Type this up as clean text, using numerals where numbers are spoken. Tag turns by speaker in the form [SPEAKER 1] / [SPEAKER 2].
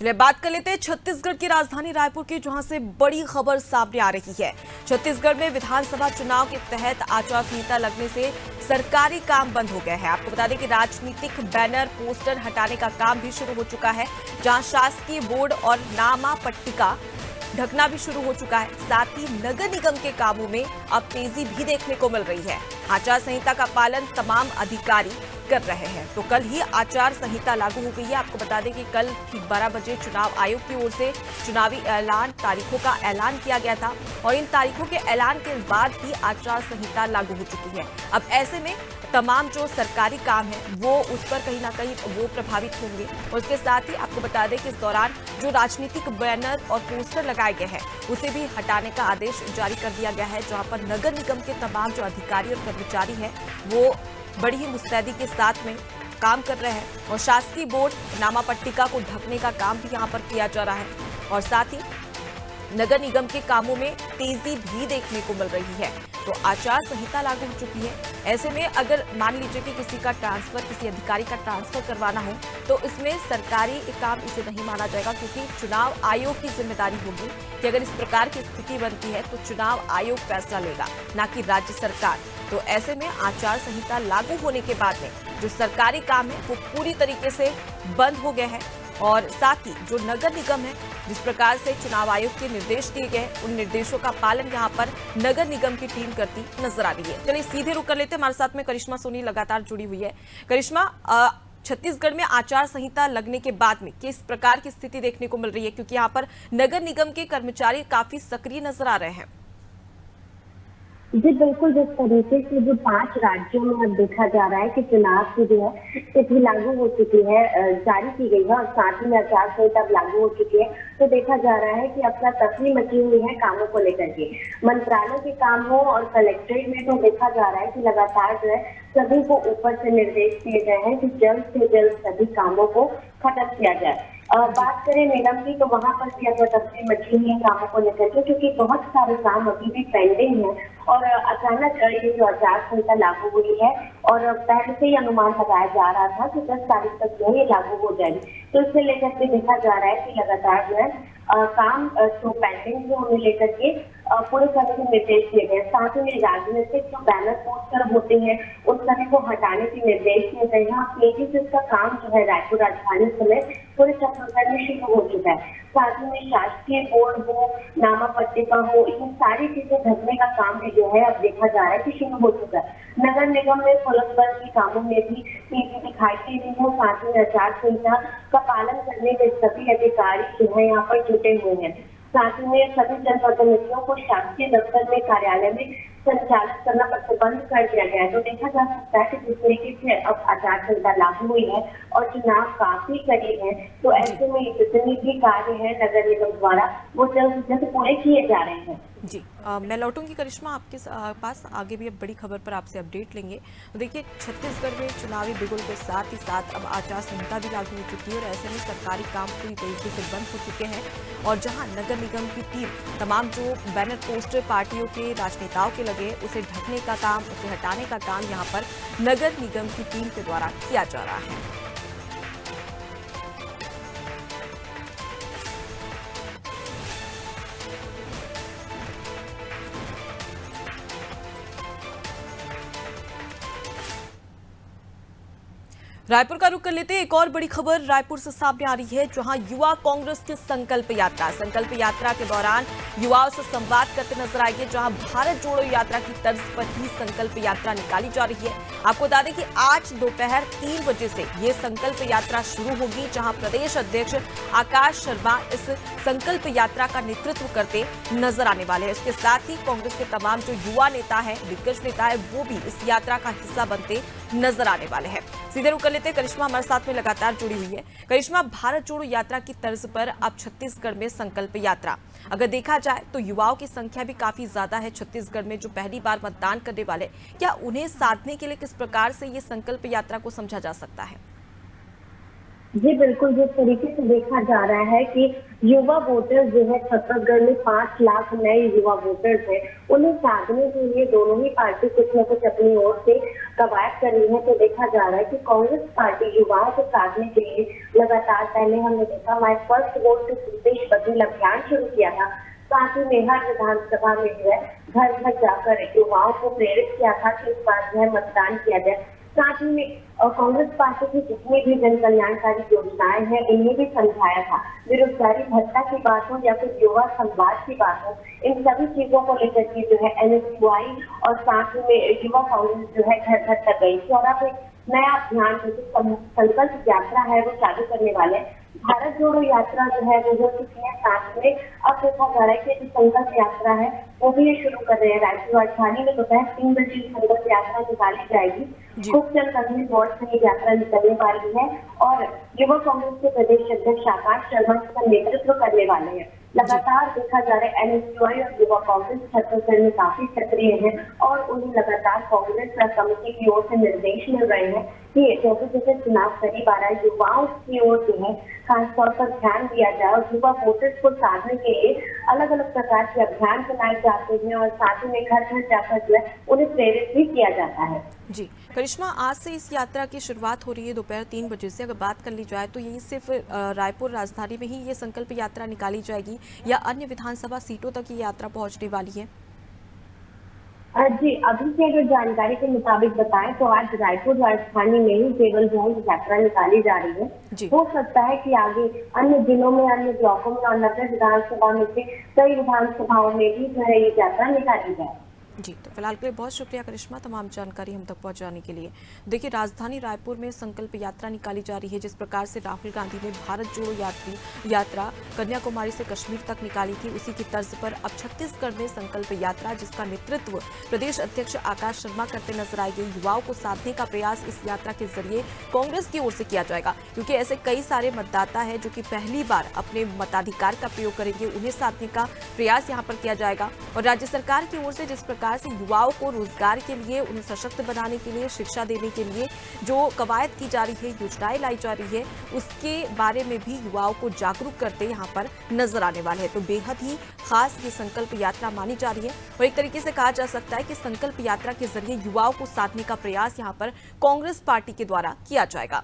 [SPEAKER 1] चलिए बात कर लेते हैं छत्तीसगढ़ की राजधानी रायपुर की, जहां से बड़ी खबर सामने आ रही है। छत्तीसगढ़ में विधानसभा चुनाव के तहत आचार संहिता लगने से सरकारी काम बंद हो गए हैं। आपको बता दें कि राजनीतिक बैनर पोस्टर हटाने का काम भी शुरू हो चुका है, जहां शासकीय बोर्ड और नामा पट्टिका ढकना भी शुरू हो चुका है। साथ ही नगर निगम के कामों में अब तेजी भी देखने को मिल रही है। आचार संहिता का पालन तमाम अधिकारी कर रहे हैं। तो कल ही आचार संहिता लागू हो गई है। आपको बता दें कि कल ठीक 12 बजे चुनाव आयोग की ओर से चुनावी तारीखों का ऐलान किया गया था और इन तारीखों के ऐलान के बाद ही आचार संहिता लागू हो चुकी है। अब ऐसे में तमाम जो सरकारी काम है वो उस पर कहीं ना कहीं वो प्रभावित होंगे। और उसके साथ ही आपको बता दें कि इस दौरान जो राजनीतिक बैनर और पोस्टर लगाए गए हैं उसे भी हटाने का आदेश जारी कर दिया गया है, जहां पर नगर निगम के तमाम जो अधिकारी और कर्मचारी हैं वो बड़ी ही मुस्तैदी के साथ में काम कर रहे हैं। और शासकीय बोर्ड नामा पट्टिका को ढकने का काम भी यहां पर किया जा रहा है और साथ ही नगर निगम के कामों में तेजी भी देखने को मिल रही है। तो आचार संहिता लागू हो चुकी है। ऐसे में अगर मान लीजिए कि किसी का ट्रांसफर, किसी अधिकारी का ट्रांसफर करवाना हो तो इसमें सरकारी काम इसे नहीं माना जाएगा, क्योंकि चुनाव आयोग की जिम्मेदारी होगी कि अगर इस प्रकार की स्थिति बनती है तो चुनाव आयोग फैसला लेगा, ना कि राज्य सरकार। तो ऐसे में आचार संहिता लागू होने के बाद में जो सरकारी काम है वो पूरी तरीके से बंद हो गए हैं। और साथ ही जो नगर निगम है, जिस प्रकार से चुनाव आयोग के निर्देश दिए गए उन निर्देशों का पालन यहाँ पर नगर निगम की टीम करती नजर आ रही है। चलिए सीधे रुक कर लेते हैं, हमारे साथ में करिश्मा सोनी लगातार जुड़ी हुई है। करिश्मा, छत्तीसगढ़ में आचार संहिता लगने के बाद में किस प्रकार की स्थिति देखने को मिल रही है, क्योंकि यहाँ पर नगर निगम के कर्मचारी काफी सक्रिय नजर आ रहे हैं।
[SPEAKER 2] जी बिल्कुल, जिस तरीके से जो 5 राज्यों में अब देखा जा रहा है कि चुनाव की जो है तिथि लागू हो चुकी है, जारी की गई है और साथ ही में आचार संहिता लागू हो चुकी है, तो देखा जा रहा है कि अफरा तफरी मची हुई है कामों को लेकर के। मंत्रालय के काम हो और कलेक्ट्रेट में तो देखा जा रहा है कि लगातार जो है सभी को ऊपर से निर्देश दिए गए हैं कि जल्द से जल्द सभी कामों को खत्म किया जाए। बात करें निगम की तो वहां पर भी अफरा तफरी मची हुई है कामों को लेकर के, क्योंकि बहुत सारे काम अभी भी पेंडिंग है और अचानक ये जो आचार संहिता लागू हुई है और पहले से ही अनुमान लगाया जा रहा था कि 10 तारीख तक जो है ये लागू हो जाएगी। तो इससे लेकर के देखा जा रहा है कि लगातार जो है काम जो पेंडिंग है उन्हें लेकर के पूरे तरह के निर्देश दिए गए। साथ ही राजनीतिक जो बैनर पोस्टर होते हैं उन सभी को हटाने के निर्देश दिए गए हैं। तेजी से इसका काम जो है रायपुर राजधानी समेत पूरे छत्तीसगढ़ में शुरू हो चुका है। साथ ही में शासकीय बोर्ड हो, नामा पट्टिका हो, इन सारी चीजें ढकने का काम भी जो है अब देखा जा रहा है कि शुरू हो चुका है। नगर निगम में पुलिस बल के कामों में भी तेजी दिखाई दे रही है। साथ ही आचार संहिता का पालन करने में सभी अधिकारी जो है यहाँ पर जुटे हुए हैं। साथ ही में सभी जनप्रतिनिधियों को शासकीय दफ्तर में, कार्यालय में संचालित करना प्रतिबंध कर दिया गया है। तो देखा जा सकता है कि जिस तरीके से अब आचार संहिता लागू हुई है और चुनाव काफी करीब है, तो ऐसे में जितने भी कार्य है नगर निगम द्वारा वो जल्द से जल्द पूरे किए जा रहे हैं।
[SPEAKER 1] जी मैं लौटूंगी करिश्मा आपके पास, आगे भी अब बड़ी खबर पर आपसे अपडेट लेंगे। तो देखिए छत्तीसगढ़ में चुनावी बिगुल के साथ ही साथ अब आचार संहिता भी लागू हो चुकी है और ऐसे में सरकारी काम पूरी तरीके से बंद हो चुके हैं। और जहां नगर निगम की टीम तमाम जो बैनर पोस्टर पार्टियों के, राजनेताओं के लगे उसे ढकने का काम, उसे हटाने का काम यहाँ पर नगर निगम की टीम के द्वारा किया जा रहा है। रायपुर का रुख कर लेते हैं। एक और बड़ी खबर रायपुर से सामने आ रही है, जहां युवा कांग्रेस की संकल्प यात्रा के दौरान युवाओं से संवाद करते नजर आएंगे, जहां भारत जोड़ो यात्रा की तर्ज पर ही संकल्प यात्रा निकाली जा रही है। आपको बता दें कि आज दोपहर 3 बजे से ये संकल्प यात्रा शुरू होगी, जहां प्रदेश अध्यक्ष आकाश शर्मा इस संकल्प यात्रा का नेतृत्व करते नजर आने वाले हैं। इसके साथ ही कांग्रेस के तमाम जो युवा नेता है, दिग्गज नेता है, वो भी इस यात्रा का हिस्सा बनते नजर आने वाले हैं। सीधे रुक कर लेते हैं, करिश्मा हमारे साथ में लगातार जुड़ी हुई है। करिश्मा, भारत जोड़ो यात्रा की तर्ज पर अब छत्तीसगढ़ में संकल्प यात्रा, अगर देखा जाए तो युवाओं की संख्या भी काफी ज्यादा है छत्तीसगढ़ में, जो पहली बार मतदान करने वाले, क्या उन्हें साधने के लिए किस प्रकार से ये संकल्प यात्रा को समझा जा सकता है?
[SPEAKER 2] जी बिल्कुल, जिस तरीके से देखा जा रहा है कि युवा वोटर्स जो है छत्तीसगढ़ में 5 लाख नए युवा वोटर्स हैं, उन्हें साधने के लिए दोनों ही पार्टी कुछ न कुछ अपनी ओर से कवायद कर रही है। तो देखा जा रहा है कि कांग्रेस पार्टी युवाओं को साधने के लिए लगातार, पहले हमने देखा my first vote to Bhupesh Baghel अभियान शुरू किया था। साथ ही में हर विधानसभा में जो है घर घर जाकर युवाओं को प्रेरित किया था कि इस बार जो है मतदान किया जाए। साथ ही में कांग्रेस पार्टी की जितनी भी जन कल्याणकारी योजनाएं हैं उन्हें भी समझाया था। बेरोजगारी भत्ता की बात हो या फिर युवा संवाद की बात हो, इन सभी चीजों को लेकर के जो है एनएसयूआई और साथ ही में युवा कांग्रेस जो है घर घर तक गई थी और अब एक नया अभियान जो संकल्प यात्रा है वो चालू करने वाले हैं। भारत जोड़ो यात्रा जो है वो हो चुकी है, साथ में अब देखा जा रहा है कि जो संकल्प यात्रा है वो भी ये शुरू कर रहे हैं। रायपुर राजधानी में दोपहर 3 बजे संकल्प यात्रा निकाली जाएगी। खूब चल करने बोर्ड से ये यात्रा निकलने वाली है और युवा कांग्रेस के प्रदेश अध्यक्ष आकाश शर्मा इसका नेतृत्व करने वाले हैं। लगातार देखा जा रहा है एनएसयूआई और युवा कांग्रेस छत्तीसगढ़ में काफी सक्रिय है और उन्हें लगातार कांग्रेस कमेटी की ओर से निर्देश मिल रहे हैं कि जैसे जैसे चुनाव करीब आ रहा है युवाओं की ओर जो है खासतौर पर ध्यान दिया जाए और युवा वोटर्स को साधने के लिए अलग अलग प्रकार के अभियान चलाए जाते हैं और साथ ही में घर घर जाकर जो है उन्हें प्रेरित भी किया जाता है।
[SPEAKER 1] जी करिश्मा, आज से इस यात्रा की शुरुआत हो रही है दोपहर 3 बजे से। अगर बात कर ली जाए तो यही सिर्फ रायपुर राजधानी में ही ये संकल्प यात्रा निकाली जाएगी या अन्य विधानसभा सीटों तक ये यात्रा पहुंचने वाली है?
[SPEAKER 2] जी अभी की अगर जानकारी के मुताबिक बताएं तो आज रायपुर राजधानी में ही केवल जो है यात्रा निकाली जा रही है। हो सकता है कि आगे अन्य जिलों में, अन्य ब्लॉकों में और नगर विधानसभा में से कई विधानसभाओं में भी जो है ये यात्रा निकाली जाए।
[SPEAKER 1] जी, तो फिलहाल के लिए बहुत शुक्रिया करिश्मा तमाम जानकारी हम तक पहुंचाने के लिए। देखिए, राजधानी रायपुर में संकल्प यात्रा निकाली जा रही है। जिस प्रकार से राहुल गांधी ने भारत जोड़ो यात्रा कन्याकुमारी से कश्मीर तक निकाली थी, उसी की तर्ज पर अब छत्तीसगढ़ में संकल्प यात्रा, जिसका नेतृत्व प्रदेश अध्यक्ष आकाश शर्मा करते नजर आएंगे। युवाओं को साधने का प्रयास इस यात्रा के जरिए कांग्रेस की ओर से किया जाएगा, क्योंकि ऐसे कई सारे मतदाता है जो कि पहली बार अपने मताधिकार का प्रयोग करेंगे, उन्हें साधने का प्रयास यहाँ पर किया जाएगा। और राज्य सरकार की ओर से जिस प्रकार से युवाओं को रोजगार के लिए, उन्हें सशक्त बनाने के लिए, शिक्षा देने के लिए जो कवायद की जा रही है, योजनाएं लाई जा रही है, उसके बारे में भी युवाओं को जागरूक करते यहाँ पर नजर आने वाले हैं। तो बेहद ही खास ये संकल्प यात्रा मानी जा रही है और एक तरीके से कहा जा सकता है कि संकल्प यात्रा के जरिए युवाओं को साधने का प्रयास यहाँ पर कांग्रेस पार्टी के द्वारा किया जाएगा।